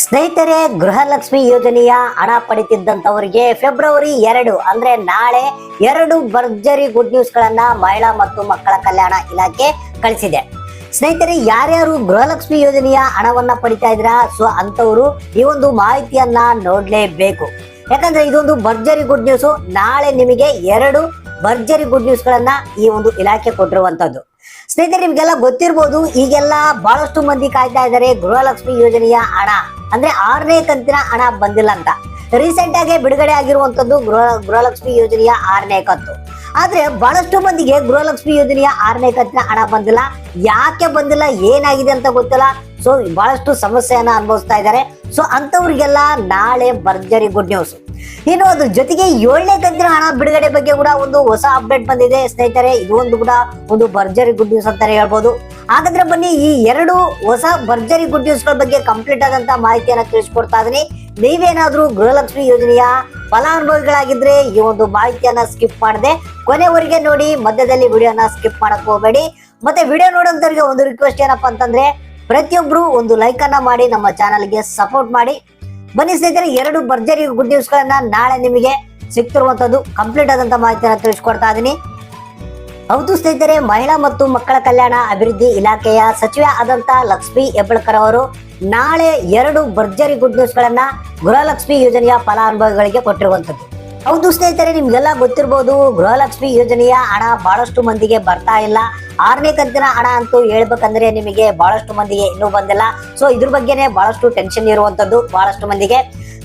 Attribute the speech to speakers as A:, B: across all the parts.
A: ಸ್ನೇಹಿತರೆ, ಗೃಹಲಕ್ಷ್ಮಿ ಯೋಜನೆಯ ಹಣ ಪಡಿತಿದ್ದಂತವರಿಗೆ ಫೆಬ್ರವರಿ 2 ಅಂದ್ರೆ ನಾಳೆ 2 ಭರ್ಜರಿ ಗುಡ್ ನ್ಯೂಸ್ ಗಳನ್ನ ಮಹಿಳಾ ಮತ್ತು ಮಕ್ಕಳ ಕಲ್ಯಾಣ ಇಲಾಖೆ ಕಳಿಸಿದೆ. ಸ್ನೇಹಿತರೆ, ಯಾರ್ಯಾರು ಗೃಹಲಕ್ಷ್ಮಿ ಯೋಜನೆಯ ಹಣವನ್ನ ಪಡಿತಾ ಇದ್ದೀರಾ, ಸೊ ಅಂತವರು ಈ ಒಂದು ಮಾಹಿತಿಯನ್ನ ನೋಡ್ಲೇಬೇಕು. ಯಾಕಂದ್ರೆ ಇದೊಂದು ಭರ್ಜರಿ ಗುಡ್ ನ್ಯೂಸ್. ನಾಳೆ ನಿಮಗೆ 2 ಭರ್ಜರಿ ಗುಡ್ ನ್ಯೂಸ್ ಗಳನ್ನ ಈ ಒಂದು ಇಲಾಖೆ ಕೊಟ್ಟಿರುವಂತದ್ದು. ಸ್ನೇಹಿತರೆ, ನಿಮ್ಗೆಲ್ಲ ಗೊತ್ತಿರ್ಬೋದು, ಈಗೆಲ್ಲ ಬಹಳಷ್ಟು ಮಂದಿ ಕಾಯ್ತಾ ಇದ್ದಾರೆ ಗೃಹಲಕ್ಷ್ಮಿ ಯೋಜನೆಯ ಹಣ ಅಂದ್ರೆ 6ನೇ ಕಂತಿನ ಹಣ ಬಂದಿಲ್ಲ ಅಂತ. ರೀಸೆಂಟ್ ಆಗಿ ಬಿಡುಗಡೆ ಆಗಿರುವಂತದ್ದು ಗೃಹಲಕ್ಷ್ಮಿ ಯೋಜನೆಯ 6ನೇ ಕಂತು. ಆದ್ರೆ ಬಹಳಷ್ಟು ಮಂದಿಗೆ ಗೃಹಲಕ್ಷ್ಮಿ ಯೋಜನೆಯ 6ನೇ ಕಂತಿನ ಹಣ ಬಂದಿಲ್ಲ. ಯಾಕೆ ಬಂದಿಲ್ಲ, ಏನಾಗಿದೆ ಅಂತ ಗೊತ್ತಿಲ್ಲ. ಸೊ ಬಹಳಷ್ಟು ಸಮಸ್ಯೆಯನ್ನ ಅನುಭವಿಸ್ತಾ ಇದ್ದಾರೆ. ಸೊ ಅಂತವ್ರಿಗೆಲ್ಲ ನಾಳೆ ಭರ್ಜರಿ ಗುಡ್ ನ್ಯೂಸ್. ಇನ್ನು ಅದ್ರ ಜೊತೆಗೆ 7ನೇ ಕಂತಿನ ಹಣ ಬಿಡುಗಡೆ ಬಗ್ಗೆ ಕೂಡ ಒಂದು ಹೊಸ ಅಪ್ಡೇಟ್ ಬಂದಿದೆ. ಸ್ನೇಹಿತರೆ, ಇದು ಒಂದು ಕೂಡ ಒಂದು ಭರ್ಜರಿ ಗುಡ್ ನ್ಯೂಸ್ ಅಂತಾನೆ ಹೇಳ್ಬೋದು. ಹಾಗಾದ್ರೆ ಬನ್ನಿ, ಈ 2 ಹೊಸ ಭರ್ಜರಿ ಗುಡ್ ನ್ಯೂಸ್ ಗಳ ಬಗ್ಗೆ ಕಂಪ್ಲೀಟ್ ಆದಂತ ಮಾಹಿತಿಯನ್ನ ತಿಳಿಸ್ಕೊಡ್ತಾ ಇದೀನಿ. ನೀವೇನಾದ್ರೂ ಗೃಹಲಕ್ಷ್ಮಿ ಯೋಜನೆಯ ಫಲಾನುಭವಿಗಳಾಗಿದ್ರೆ ಈ ಒಂದು ಮಾಹಿತಿಯನ್ನ ಸ್ಕಿಪ್ ಮಾಡದೆ ಕೊನೆವರೆಗೆ ನೋಡಿ. ಮಧ್ಯದಲ್ಲಿ ವಿಡಿಯೋನ ಸ್ಕಿಪ್ ಮಾಡಕ್ ಹೋಗಬೇಡಿ. ಮತ್ತೆ ವಿಡಿಯೋ ನೋಡೋಂತವ್ರಿಗೆ ಒಂದು ರಿಕ್ವೆಸ್ಟ್ ಏನಪ್ಪಾ ಅಂತಂದ್ರೆ, ಪ್ರತಿಯೊಬ್ರು ಒಂದು ಲೈಕ್ ಅನ್ನ ಮಾಡಿ ನಮ್ಮ ಚಾನಲ್ಗೆ ಸಪೋರ್ಟ್ ಮಾಡಿ. ಬನ್ನಿ ಸ್ನೇಹಿತರೆ, 2 ಭರ್ಜರಿ ಗುಡ್ ನ್ಯೂಸ್ ಗಳನ್ನ ನಾಳೆ ನಿಮಗೆ ಸಿಗ್ತಿರುವಂತದ್ದು ಕಂಪ್ಲೀಟ್ ಆದಂತ ಮಾಹಿತಿಯನ್ನ ತಿಳಿಸ್ಕೊಡ್ತಾ ಇದೀನಿ. ಹೌದು ಸ್ನೇಹಿತರೆ, ಮಹಿಳಾ ಮತ್ತು ಮಕ್ಕಳ ಕಲ್ಯಾಣ ಅಭಿವೃದ್ಧಿ ಇಲಾಖೆಯ ಸಚಿವೆ ಆದಂತ ಲಕ್ಷ್ಮಿ ಹೆಬ್ಬಾಳ್ಕರ್ ಅವರು ನಾಳೆ 2 ಭರ್ಜರಿ ಗುಡ್ ನ್ಯೂಸ್ ಗಳನ್ನ ಗೃಹಲಕ್ಷ್ಮಿ ಯೋಜನೆಯ ಫಲಾನುಭವಿಗಳಿಗೆ ಕೊಟ್ಟಿರುವಂತದ್ದು. ಹೌದು ಸ್ನೇಹಿತರೆ, ನಿಮ್ಗೆಲ್ಲ ಗೊತ್ತಿರಬಹುದು, ಗೃಹಲಕ್ಷ್ಮಿ ಯೋಜನೆಯ ಹಣ ಬಹಳಷ್ಟು ಮಂದಿಗೆ ಬರ್ತಾ ಇಲ್ಲ. 6ನೇ ಕಂತಿನ ಹಣ ಅಂತೂ ಹೇಳ್ಬೇಕಂದ್ರೆ ನಿಮಗೆ ಬಹಳಷ್ಟು ಮಂದಿಗೆ ಇನ್ನೂ ಬಂದಿಲ್ಲ. ಸೊ ಇದ್ರ ಬಗ್ಗೆನೆ ಬಹಳಷ್ಟು ಟೆನ್ಷನ್ ಇರುವಂತದ್ದು ಬಹಳಷ್ಟು ಮಂದಿಗೆ.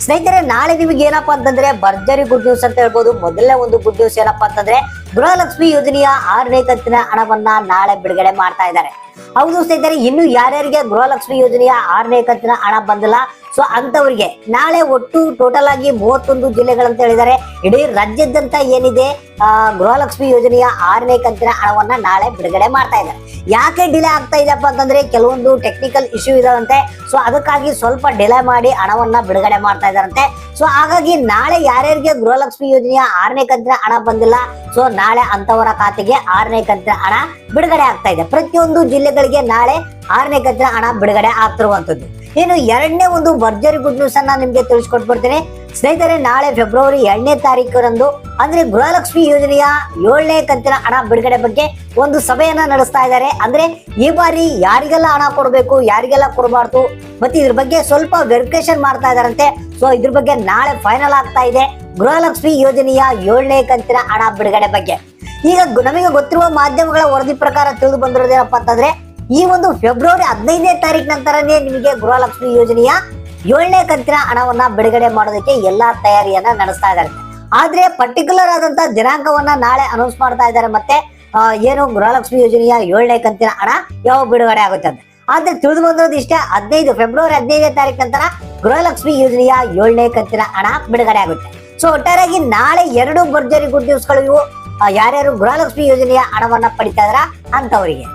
A: ಸ್ನೇಹಿತರೆ, ನಾಳೆ ನಿಮಗೆ ಏನಪ್ಪಾ ಅಂತಂದ್ರೆ ಭರ್ಜರಿ ಗುಡ್ ನ್ಯೂಸ್ ಅಂತ ಹೇಳ್ಬೋದು. ಮೊದಲನೇ ಒಂದು ಗುಡ್ ನ್ಯೂಸ್ ಏನಪ್ಪಾ ಅಂತಂದ್ರೆ, ಗೃಹಲಕ್ಷ್ಮಿ ಯೋಜನೆಯ 6ನೇ ಕಂತಿನ ಹಣವನ್ನ ನಾಳೆ ಬಿಡುಗಡೆ ಮಾಡ್ತಾ ಇದ್ದಾರೆ. ಹೌದು ಸ್ನೇಹಿತರೆ, ಇನ್ನು ಯಾರ್ಯಾರಿಗೆ ಗೃಹಲಕ್ಷ್ಮಿ ಯೋಜನೆಯ 6ನೇ ಕಂತಿನ ಹಣ ಬಂದಿಲ್ಲ, ಸೊ ಅಂತವರಿಗೆ ನಾಳೆ ಒಟ್ಟು ಟೋಟಲ್ ಆಗಿ 31 ಜಿಲ್ಲೆಗಳಂತ ಹೇಳಿದ್ದಾರೆ. ಇಡೀ ರಾಜ್ಯದಂತ ಏನಿದೆ ಗೃಹಲಕ್ಷ್ಮಿ ಯೋಜನೆಯ 6ನೇ ಕಂತಿನ ಹಣವನ್ನ ನಾಳೆ ಬಿಡುಗಡೆ ಮಾಡ್ತಾ ಇದ್ದಾರೆ. ಯಾಕೆ ಡಿಲೇ ಆಗ್ತಾ ಇದೆಯಪ್ಪ ಅಂತಂದ್ರೆ, ಕೆಲವೊಂದು ಟೆಕ್ನಿಕಲ್ ಇಶ್ಯೂ ಇದಾವಂತೆ. ಸೊ ಅದಕ್ಕಾಗಿ ಸ್ವಲ್ಪ ಡಿಲೇ ಮಾಡಿ ಹಣವನ್ನ ಬಿಡುಗಡೆ ಮಾಡ್ತಾ ಇದಾರಂತೆ. ಸೊ ಹಾಗಾಗಿ ನಾಳೆ ಯಾರ್ಯಾರಿಗೆ ಗೃಹಲಕ್ಷ್ಮಿ ಯೋಜನೆಯ 6ನೇ ಕಂತಿನ ಹಣ ಬಂದಿಲ್ಲ, ಸೊ ನಾಳೆ ಅಂತವರ ಖಾತೆಗೆ 6ನೇ ಕಂತಿನ ಹಣ ಬಿಡುಗಡೆ ಆಗ್ತಾ ಇದೆ. ಪ್ರತಿಯೊಂದು ಜಿಲ್ಲೆಗಳಿಗೆ ನಾಳೆ 6ನೇ ಕಂತಿನ ಹಣ ಬಿಡುಗಡೆ ಆಗ್ತಿರುವಂತದ್ದು. ಇನ್ನು 2ನೇ ಒಂದು ಭರ್ಜರಿ ಗುಡ್ ನ್ಯೂಸ್ ಅನ್ನ ನಿಮ್ಗೆ ತಿಳಿಸ್ಕೊಟ್ಬಿಡ್ತೀನಿ. ಸ್ನೇಹಿತರೆ, ನಾಳೆ ಫೆಬ್ರವರಿ 2ನೇ ತಾರೀಕರಂದು ಅಂದ್ರೆ ಗೃಹಲಕ್ಷ್ಮಿ ಯೋಜನೆಯ 7ನೇ ಕಂತಿನ ಹಣ ಬಿಡುಗಡೆ ಬಗ್ಗೆ ಒಂದು ಸಭೆಯನ್ನ ನಡೆಸ್ತಾ ಇದ್ದಾರೆ. ಅಂದ್ರೆ ಈ ಬಾರಿ ಯಾರಿಗೆಲ್ಲ ಹಣ ಕೊಡಬೇಕು, ಯಾರಿಗೆಲ್ಲ ಕೊಡಬಾರ್ದು, ಮತ್ತೆ ಇದ್ರ ಬಗ್ಗೆ ಸ್ವಲ್ಪ ವೆರಿಫಿಕೇಶನ್ ಮಾಡ್ತಾ ಇದಾರಂತೆ. ಸೊ ಇದ್ರ ಬಗ್ಗೆ ನಾಳೆ ಫೈನಲ್ ಆಗ್ತಾ ಇದೆ ಗೃಹಲಕ್ಷ್ಮಿ ಯೋಜನೆಯ 7ನೇ ಕಂತಿನ ಹಣ ಬಿಡುಗಡೆ ಬಗ್ಗೆ. ಈಗ ನಮಗೆ ಗೊತ್ತಿರುವ ಮಾಧ್ಯಮಗಳ ವರದಿ ಪ್ರಕಾರ ತಿಳಿದು ಬಂದಿರೋದೇನಪ್ಪ ಅಂತಂದ್ರೆ, ಈ ಒಂದು ಫೆಬ್ರವರಿ 15ನೇ ತಾರೀಕು ನಂತರನೇ ನಿಮಗೆ ಗೃಹಲಕ್ಷ್ಮಿ ಯೋಜನೆಯ 7ನೇ ಕಂತಿನ ಹಣವನ್ನ ಬಿಡುಗಡೆ ಮಾಡೋದಕ್ಕೆ ಎಲ್ಲಾ ತಯಾರಿಯನ್ನ ನಡೆಸ್ತಾ ಇದ್ದಾರೆ. ಆದ್ರೆ ಪರ್ಟಿಕ್ಯುಲರ್ ಆದಂತ ದಿನಾಂಕವನ್ನ ನಾಳೆ ಅನೌನ್ಸ್ ಮಾಡ್ತಾ ಇದ್ದಾರೆ. ಮತ್ತೆ ಏನು ಗೃಹಲಕ್ಷ್ಮಿ ಯೋಜನೆಯ 7ನೇ ಕಂತಿನ ಹಣ ಯಾವಾಗ ಬಿಡುಗಡೆ ಆಗುತ್ತೆ ಅಂತ. ಆದ್ರೆ ತಿಳಿದು ಬಂದಿರೋದು ಇಷ್ಟೇ, ಫೆಬ್ರವರಿ 15ನೇ ತಾರೀಕು ನಂತರ ಗೃಹಲಕ್ಷ್ಮಿ ಯೋಜನೆಯ 7ನೇ ಕಂತಿನ ಹಣ ಬಿಡುಗಡೆ ಆಗುತ್ತೆ. ಸೊ ಒಟ್ಟಾರೆಯಾಗಿ ನಾಳೆ 2 ಭರ್ಜರಿ ಗುಡ್ ನ್ಯೂಸ್ ಗಳು ಇವು. ಯಾರ್ಯಾರು ಗೃಹಲಕ್ಷ್ಮಿ ಯೋಜನೆಯ ಹಣವನ್ನ ಪಡಿತಾ ಇದಾರ ಅಂತವರಿಗೆ.